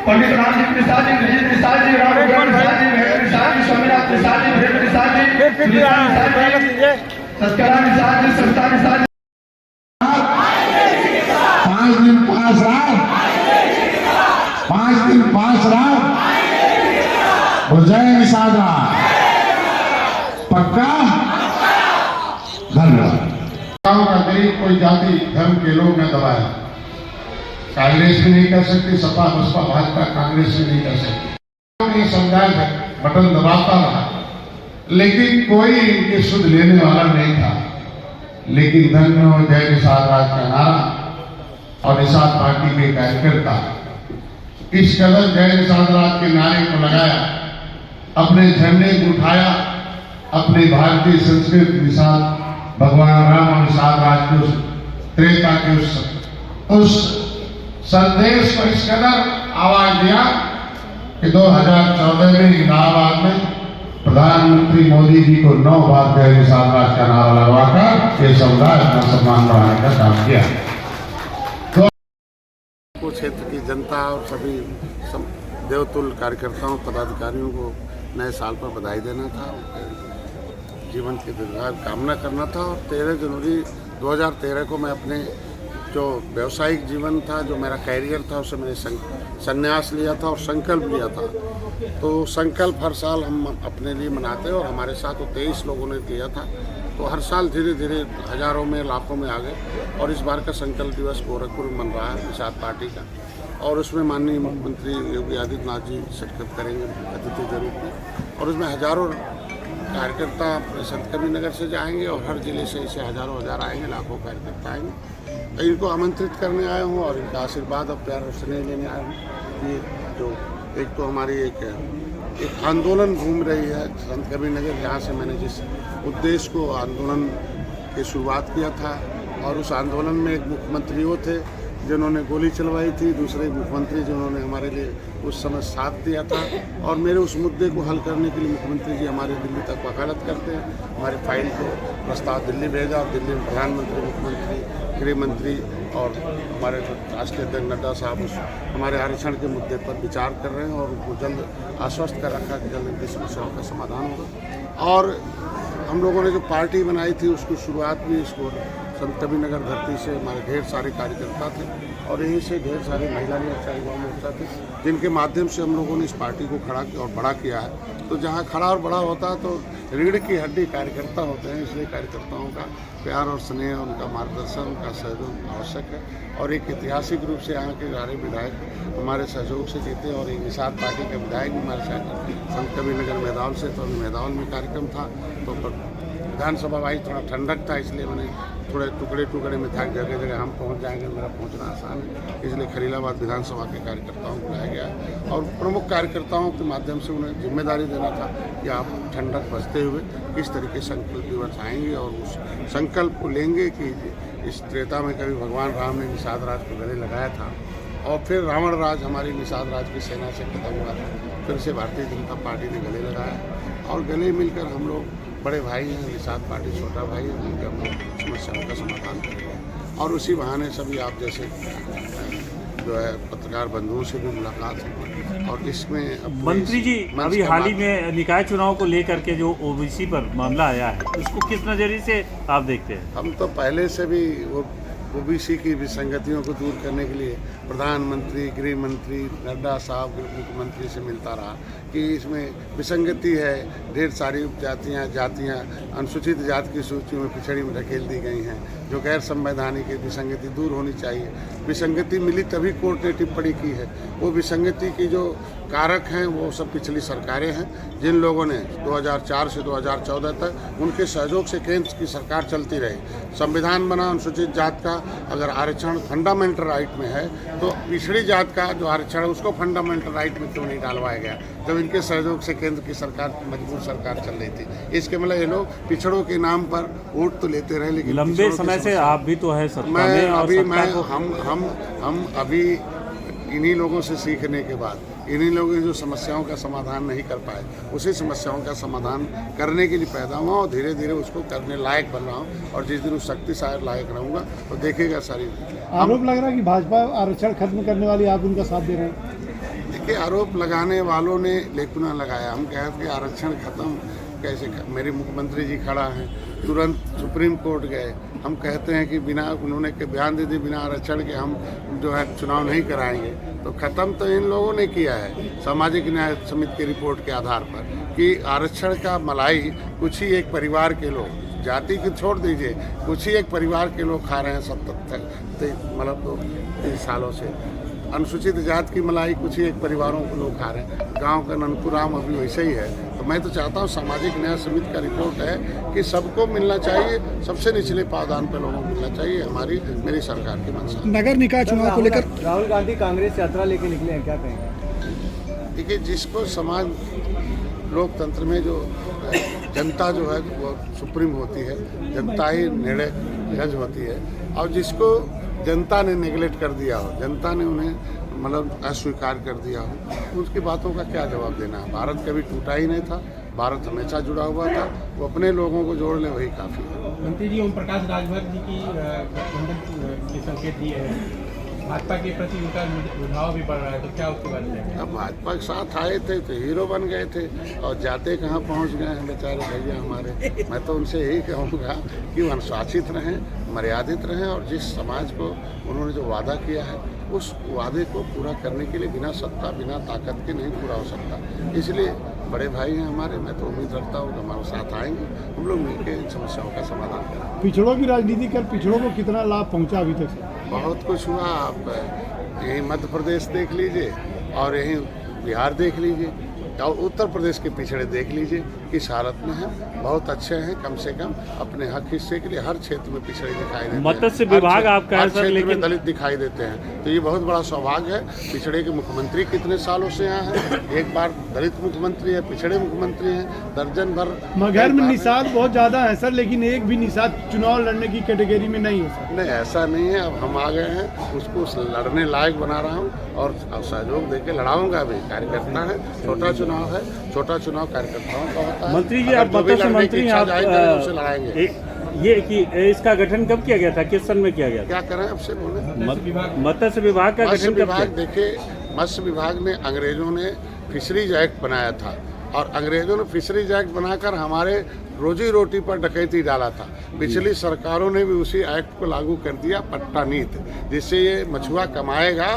पंडित रामजी प्रसाद जी, विजय प्रसाद जी, राम प्रसाद जी, महेंद्र प्रसाद जी, स्वामीनाथ प्रसाद जी, वीरेंद्र प्रसाद जी, सत्करा प्रसाद जी, संस्था प्रसाद जी। 5 दिन 5 रात, 5 दिन 5 रात, जय निषाद राज। पक्का? धन्यवाद। गांव का गरीब कोई जाति धर्म के लोग न दबाए। कांग्रेस भी नहीं कर सकती, सपा बसपा भाजपा कांग्रेस भी नहीं कर सकती। ये समुदाय बटन दबाता रहा, लेकिन कोई इनके सुध लेने वाला नहीं था। लेकिन धन्य हो जय निषाद राज का नारा और निषाद पार्टी के कार्यकर्ता इस कदर जय निषाद राज के नारे को लगाया, अपने झंडे को उठाया, अपने भारतीय संस्कृति निषाद भगवान राम और निषाद राज के उस त्रेता के उस संदेश को इस कदर आवाज दिया कि 2014 में इलाहाबाद में प्रधानमंत्री मोदी जी को 9 बार जय निषाद राज का नारा लगवाकर ये समुदाय अपना सम्मान बढ़ाने का काम किया। क्षेत्र की जनता और सभी देवतुल्य कार्यकर्ताओं पदाधिकारियों को नए साल पर बधाई देना था, जीवन की दीर्घायु कामना करना था। और 13 जनवरी 2013 को मैं अपने जो व्यवसायिक जीवन था, जो मेरा कैरियर था, उससे मैंने संन्यास लिया था और संकल्प लिया था। तो संकल्प हर साल हम अपने लिए मनाते हैं और हमारे साथ तो 23 लोगों ने किया था। तो हर साल धीरे धीरे हजारों में लाखों में आ गए और इस बार का संकल्प दिवस गोरखपुर में मन रहा है निषाद पार्टी का। और उसमें माननीय मुख्यमंत्री योगी आदित्यनाथ जी शिरकत करेंगे अतिथि के रूप में। और उसमें हजारों कार्यकर्ता संत कबीरनगर से जाएंगे और हर जिले से ऐसे हजारों हजार आएंगे, लाखों कार्यकर्ता आएंगे। इनको आमंत्रित करने आया हूँ और इनका आशीर्वाद और प्यार और स्नेह लेने आया हूँ। ये जो एक तो हमारी एक आंदोलन घूम रही है संत कबीरनगर, जहाँ से मैंने जिस उद्देश्य को आंदोलन की शुरुआत किया था। और उस आंदोलन में एक मुख्यमंत्री वो थे जिन्होंने गोली चलवाई थी, दूसरे मुख्यमंत्री जिन्होंने हमारे लिए उस समय साथ दिया था। और मेरे उस मुद्दे को हल करने के लिए मुख्यमंत्री जी हमारे दिल्ली तक वकालत करते हैं। हमारी फाइल को प्रस्ताव दिल्ली भेजा और दिल्ली में प्रधानमंत्री, मुख्यमंत्री, गृह मंत्री और हमारे राष्ट्रीय अध्यक्ष नड्डा साहब उस हमारे आरक्षण के मुद्दे पर विचार कर रहे हैं और उनको जल्द आश्वस्त कर रखा कि जल्द इनकी समस्याओं का समाधान होगा। और हम लोगों ने जो पार्टी बनाई थी उसकी शुरुआत भी इसको संत कबीरनगर धरती से हमारे ढेर सारे कार्यकर्ता थे और यहीं से ढेर सारी महिला मोर्चा, युवा मोर्चा थे, जिनके माध्यम से हम लोगों ने इस पार्टी को खड़ा और बड़ा किया है। तो जहाँ खड़ा और बड़ा होता है तो रीढ़ की हड्डी कार्यकर्ता होते हैं, इसलिए कार्यकर्ताओं का प्यार और स्नेह, उनका मार्गदर्शन, उनका सहयोग आवश्यक है। और एक ऐतिहासिक रूप से यहाँ के सारे विधायक हमारे सहयोग से जीते और एक निषाद पार्टी के विधायक भी हमारे साथ संत कबीरनगर मैदान से, तो अभी मैदान में कार्यक्रम था। तो विधानसभा भाई थोड़ा ठंडक था, इसलिए मैंने थोड़े टुकड़े में था, जगह जगह हम पहुंच जाएंगे, मेरा पहुंचना आसान है, इसलिए खलीलाबाद विधानसभा के कार्यकर्ताओं को लाया गया और प्रमुख कार्यकर्ताओं के माध्यम से उन्हें जिम्मेदारी देना था कि आप ठंडक बचते हुए किस तरीके से संकल्प दिवस आएंगे और उस संकल्प को लेंगे कि इस त्रेता में कभी भगवान राम ने निषाद राज को गले लगाया था और फिर रावण राज हमारी निषाद राज की सेना से खत्म हुआ था, फिर से भारतीय जनता पार्टी ने गले लगाया और गले मिलकर हम लोग बड़े भाई हैं, निषाद पार्टी छोटा भाई है, उनके हम लोग समस्याओं का समाधान करेंगे। और उसी बहाने सभी आप जैसे जो है पत्रकार बंधुओं से भी मुलाकात है। और इसमें मंत्री जी अभी हाल ही में निकाय चुनाव को लेकर के जो ओबीसी पर मामला आया है, उसको किस नज़रिए से आप देखते हैं? हम तो पहले से भी वो ओबीसी की विसंगतियों को दूर करने के लिए प्रधानमंत्री, गृह मंत्री, नड्डा साहब मुख्यमंत्री से मिलता रहा कि इसमें विसंगति है, ढेर सारी जातियाँ अनुसूचित जाति की सूची में पिछड़ी में ढकेल दी गई हैं, जो गैर संवैधानिक है, विसंगति दूर होनी चाहिए। विसंगति मिली तभी कोर्ट ने टिप्पणी की है। वो विसंगति की जो कारक हैं वो सब पिछली सरकारें हैं, जिन लोगों ने 2004 से 2014 तक उनके सहयोग से केंद्र की सरकार चलती रही। संविधान बना अनुसूचित जात का, अगर आरक्षण फंडामेंटल राइट में है तो पिछड़ी जात का जो आरक्षण है उसको फंडामेंटल राइट में क्यों नहीं डालवाया गया, जब इनके सहयोग से केंद्र की सरकार मजबूर सरकार चल रही थी। इसके मतलब ये लोग पिछड़ों के नाम पर वोट तो लेते रहे, लेकिन लंबे समय से आप भी तो है सत्ता में हम अभी इन्हीं लोगों से सीखने के बाद इन्हीं लोगों की जो समस्याओं का समाधान नहीं कर पाए, उसी समस्याओं का समाधान करने के लिए पैदा हुआ और धीरे धीरे उसको करने लायक बन रहा हूँ। और जिस दिन उस शक्तिशाली लायक रहूँगा तो देखेगा सारी। आरोप लग रहा है कि भाजपा आरक्षण खत्म करने वाली, आप उनका साथ दे रहे हैं। देखिए, आरोप लगाने वालों ने लेकुना लगाया। हम कहे कि आरक्षण खत्म कैसे, मेरे मुख्यमंत्री जी खड़ा हैं, तुरंत सुप्रीम कोर्ट गए। हम कहते हैं कि बिना उन्होंने के बयान दे दी, बिना आरक्षण के हम जो है चुनाव नहीं कराएंगे। तो ख़त्म तो इन लोगों ने किया है सामाजिक न्याय समिति की रिपोर्ट के आधार पर कि आरक्षण का मलाई कुछ ही एक परिवार के लोग, जाति की छोड़ दीजिए, कुछ ही एक परिवार के लोग खा रहे हैं 30 सालों से। अनुसूचित जाति की मलाई कुछ ही एक परिवारों को लोग खा रहे हैं। गांव का ननपुराम अभी वैसे ही है। तो मैं तो चाहता हूं, सामाजिक न्याय समिति का रिपोर्ट है कि सबको मिलना चाहिए, सबसे निचले पावदान पे लोगों को मिलना चाहिए। मेरी सरकार की मंशा। नगर निकाय चुनाव को लेकर राहुल गांधी कांग्रेस यात्रा लेके निकले हैं, क्या कहेंगे? देखिए, जिसको समाज लोकतंत्र में जो जनता जो है वो सुप्रीम होती है, जनता ही निर्णय जज होती है, और जिसको जनता ने नेगलेक्ट कर दिया हो, जनता ने उन्हें मतलब अस्वीकार कर दिया हो, उसकी बातों का क्या जवाब देना है। भारत कभी टूटा ही नहीं था, भारत हमेशा जुड़ा हुआ था। वो अपने लोगों को जोड़ ले, वही काफ़ी है। मंत्री जी, ओम प्रकाश राजभर जी की गठबंधन के संकेत दिए हैं, भाजपा के प्रति उनका रुझाव भी बढ़ रहा है, तो क्या उसके बारे में? अब भाजपा के साथ आए थे तो हीरो बन गए थे, और जाते कहाँ पहुँच गए हैं बेचारे भैया हमारे। मैं तो उनसे यही कहूँगा कि वो अनुशासित रहें, मर्यादित रहें, और जिस समाज को उन्होंने जो वादा किया है उस वादे को पूरा करने के लिए बिना सत्ता, बिना ताकत के नहीं पूरा हो सकता। इसलिए बड़े भाई हैं हमारे, मैं तो उम्मीद रखता हूँ कि हमारे साथ आएंगे, हम लोग मिलकर इन समस्याओं का समाधान करेंगे। पिछड़ों की राजनीति कर पिछड़ों को कितना लाभ पहुंचा अभी तक? बहुत कुछ हुआ। आप यहीं मध्य प्रदेश देख लीजिए, और यहीं बिहार देख लीजिए, और उत्तर प्रदेश के पिछड़े देख लीजिए किस हालत में है। बहुत अच्छे हैं, कम से कम अपने हक हिस्से के लिए हर क्षेत्र में पिछड़े दिखाई देते हैं। मत्स्य विभाग आप कह हर रहे सर, क्षेत्र में लेकिन दलित दिखाई देते हैं। तो ये बहुत बड़ा सौभाग्य है। पिछड़े के मुख्यमंत्री कितने सालों से यहाँ हैं, एक बार दलित मुख्यमंत्री है, पिछड़े मुख्यमंत्री हैं, दर्जन भर। मगर में निषाद बहुत ज्यादा है सर, लेकिन एक भी निषाद चुनाव लड़ने की कैटेगरी में नहीं है सर। नहीं, ऐसा नहीं है। अब हम आ गए हैं, उसको लड़ने लायक बना रहा हूँ, और सहयोग देके लड़ाऊंगा भी। कार्यकर्ता है, छोटा चुनाव है, छोटा चुनाव कार्यकर्ताओं का होता है। मंत्री जी, आप मत्स्य मंत्री, आप उसे लड़ाएंगे। ये कि इसका गठन कब किया गया था, किस सन में किया गया था? क्या करें आपसे बोले? मत्स्य विभाग का मत्स्य गठन कब विभाग, किया? देखिए, मत्स्य विभाग ने अंग्रेजों ने फिशरीज एक्ट बनाया था, और अंग्रेजों ने फिशरीज एक्ट बनाकर हमारे रोजी रोटी पर डकैती डाला था। पिछली सरकारों ने भी उसी एक्ट को लागू कर दिया, पट्टा नीति, जिससे ये मछुआ कमाएगा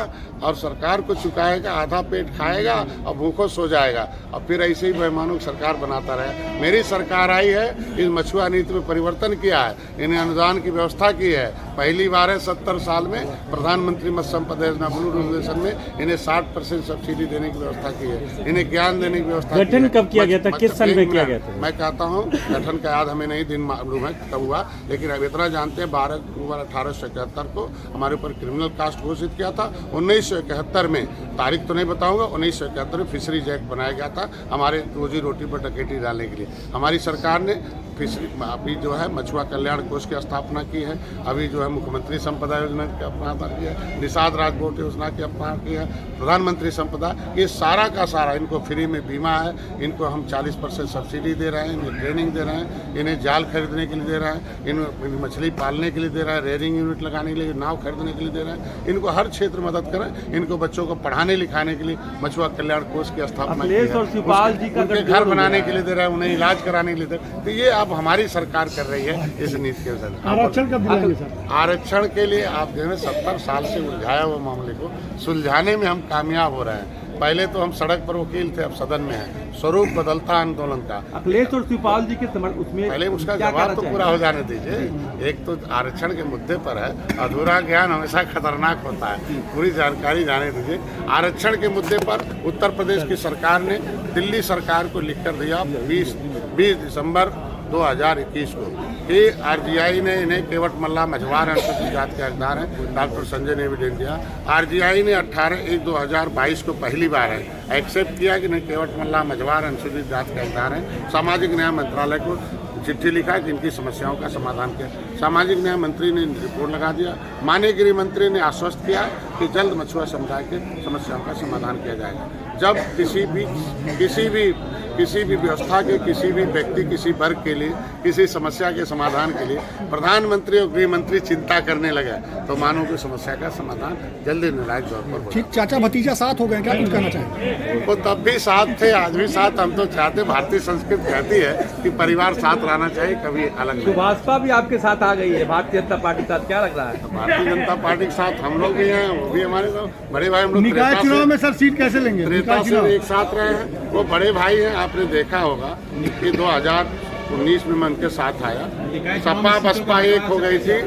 और सरकार को चुकाएगा, आधा पेट खाएगा और भूखों सो जाएगा, और फिर ऐसे ही बेईमानों की सरकार बनाता रहे। मेरी सरकार आई है, इस मछुआ नीति में परिवर्तन किया है, इन्हें अनुदान की व्यवस्था की है। पहली बार है 70 साल में प्रधानमंत्री मत्स्य संपदा योजना ब्लू रेगुलेशन में इन्हें 60% सब्सिडी देने की व्यवस्था की है, इन्हें ज्ञान देने की व्यवस्था की है। गठन कब किया गया था, किस सन में किया गया था? मैं कहता हूँ गठन का याद हमें नहीं, दिन मालूम है कब हुआ, लेकिन अब इतना जानते हैं 12 अक्टूबर 1871 को हमारे ऊपर क्रिमिनल कास्ट घोषित किया था। 1971 में, तारीख तो नहीं बताऊंगा, 1971 में फिशरीज एक्ट बनाया गया था हमारे रोजी रोटी पर डकैती डालने के लिए। हमारी सरकार ने फिशरी अभी जो है मछुआ कल्याण कोष की स्थापना की है, अभी जो है मुख्यमंत्री संपदा योजना की अपना किया है, निषाद राजबोट योजना की अपना किया है, प्रधानमंत्री संपदा, ये सारा का सारा। इनको फ्री में बीमा है, इनको हम 40% सब्सिडी दे रहे हैं, इन्हें ट्रेनिंग दे रहे हैं, इन्हें जाल खरीदने के लिए दे रहे हैं, इन्हें मछली पालने के लिए दे रहे हैं, रेयरिंग यूनिट लगाने के लिए, नाव खरीदने के लिए दे रहे हैं। इनको हर क्षेत्र में मदद करें, इनको बच्चों को पढ़ाने लिखाने के लिए मछुआ कल्याण कोष की स्थापना की है, उनके घर बनाने के लिए दे रहे हैं, उन्हें इलाज कराने के लिए दे रहे हैं। तो ये अब हमारी सरकार कर रही है इस नीति के अंदर। आरक्षण कब दिलाएंगे सर? आरक्षण के लिए आप जो है 70 साल से उलझाया हुआ मामले को सुलझाने में हम कामयाब हो रहे हैं। पहले तो हम सड़क पर वकील थे, अब सदन में हैं। स्वरूप बदलता आंदोलन का। अखिलेश और शिवपाल जी के उसमें पहले उसका जवाब तो पूरा हो जाने दीजिए। एक तो आरक्षण के मुद्दे पर है, अधूरा ज्ञान हमेशा खतरनाक होता है, पूरी जानकारी जाने दीजिए। आरक्षण के मुद्दे पर उत्तर प्रदेश की सरकार ने दिल्ली सरकार को लिख कर दिया 20 दिसंबर 2021 को कि आरजीआई ने इन्हें केवट मल्ला मझवार अनुसूचित जाति के हकदार हैं, डॉक्टर संजय ने भी दे दिया। आरजीआई ने 18/1/2022 को पहली बार है एक्सेप्ट किया कि नहीं केवट मल्ला मझवार अनुसूचित जाति का हकदार है। सामाजिक न्याय मंत्रालय को चिट्ठी लिखा कि इनकी समस्याओं का समाधान किया। सामाजिक न्याय मंत्री ने रिपोर्ट लगा दिया। माननीय गृह मंत्री ने आश्वस्त किया कि जल्द मछुआ समुदाय के समस्याओं का समाधान किया जाएगा। जब किसी भी व्यवस्था के किसी भी व्यक्ति किसी वर्ग के लिए किसी समस्या के समाधान के लिए प्रधानमंत्री और गृह मंत्री चिंता करने लगे तो मानव की समस्या का समाधान जल्दी निर्णायक तौर पर ठीक, चाचा भतीजा साथ हो गए, क्या कुछ कहना चाहेंगे? वो तब भी साथ थे, आज भी साथ। हम तो चाहते, भारतीय संस्कृति कहती है कि परिवार साथ रहना चाहिए, कभी अलग नहीं। भाजपा भी आपके साथ आ गई है, भारतीय जनता पार्टी के साथ, क्या लग रहा है? भारतीय जनता पार्टी के साथ हम लोग भी हैं, वो भी हमारे साथ बड़े भाई। हम लोग निकाय चुनाव में सर सीट कैसे लेंगे? त्रेता से एक साथ रहे हैं, वो बड़े भाई हैं। आपने देखा होगा कि 2019 में मैं उनके साथ आया। सपा बसपा एक हो गई थी,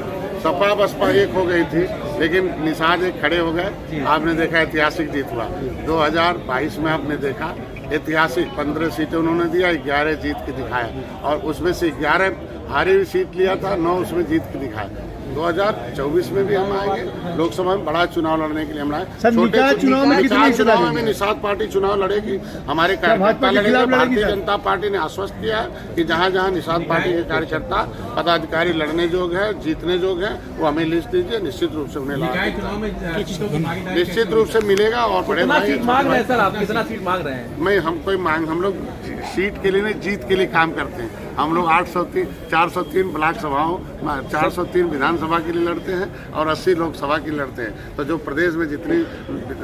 सपा बसपा एक हो गई थी, लेकिन निषाद एक खड़े हो गए। आपने देखा ऐतिहासिक जीत हुआ। 2022 में आपने देखा ऐतिहासिक 15 सीटें उन्होंने दिया, 11 जीत के दिखाया और उसमें से 11 हारी हुई सीट लिया था, 9 उसमें जीत के दिखाया। 2024 में भी हम आएंगे, लोकसभा में बड़ा चुनाव लड़ने के लिए हम आए। निकाय चुनाव में चुनाव में निषाद पार्टी चुनाव लड़ेगी, हमारे कार्यकर्ता लड़ेंगे। भारतीय जनता पार्टी ने आश्वस्त किया है कि जहां जहां निषाद पार्टी के कार्यकर्ता पदाधिकारी लड़ने योग्य है, जीतने योग्य है, वो हमें लिस्ट दीजिए, निश्चित रूप से उन्हें निश्चित रूप से मिलेगा। और बड़े भाई मांग रहे हैं सर, आप कितना सीट मांग रहे हैं? मैं हम लोग सीट के लिए नहीं, जीत के लिए काम करते हैं। हम लोग 403 ब्लॉक सभाओं 403 विधानसभा के लिए लड़ते हैं और 80 लोकसभा के लिए लड़ते हैं। तो जो प्रदेश में जितनी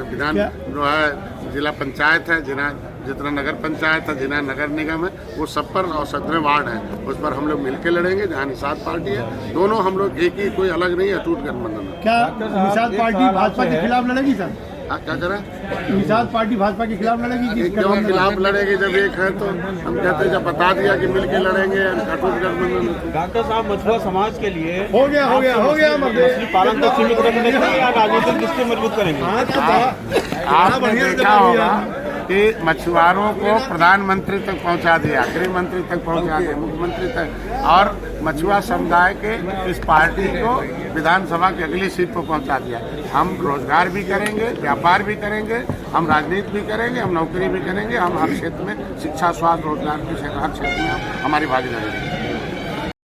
विधान जो है जिला पंचायत है, जितना नगर पंचायत है, जितना नगर निगम है, वो सब पर और 17 वार्ड है, उस पर हम लोग मिलकर लड़ेंगे। जहाँ निषाद पार्टी है, दोनों हम लोग एक ही, कोई अलग नहीं है, अटूट गठबंधन है। क्या निषाद पार्टी भाजपा के खिलाफ लड़ेगी सर? क्या करें? निषाद पार्टी भाजपा के खिलाफ लड़ेगी? क्यों खिलाफ लड़ेगी? जब एक है तो हम कहते हैं, जब बता दिया कि मिलके लड़ेंगे अटूट गठबंधन। डॉक्टर साहब, मछुआ समाज के लिए हो गया मछली पालन तक सीमित रखने के लिए या राजनीतिक दृष्टि मजबूत करेंगे? आपने देखा होगा कि मछुआरों को प्रधानमंत्री तक पहुंचा दिया, गृह मंत्री तक पहुंचा दिया, मुख्यमंत्री तक, और मछुआ समुदाय के इस पार्टी को विधानसभा की अगली सीट पर पहुंचा दिया। हम रोजगार भी करेंगे, व्यापार भी करेंगे, हम राजनीति भी करेंगे, हम नौकरी भी करेंगे, हम हर क्षेत्र में शिक्षा, स्वास्थ्य, रोजगार के हर क्षेत्र में हमारी भागीदारी रहेगी।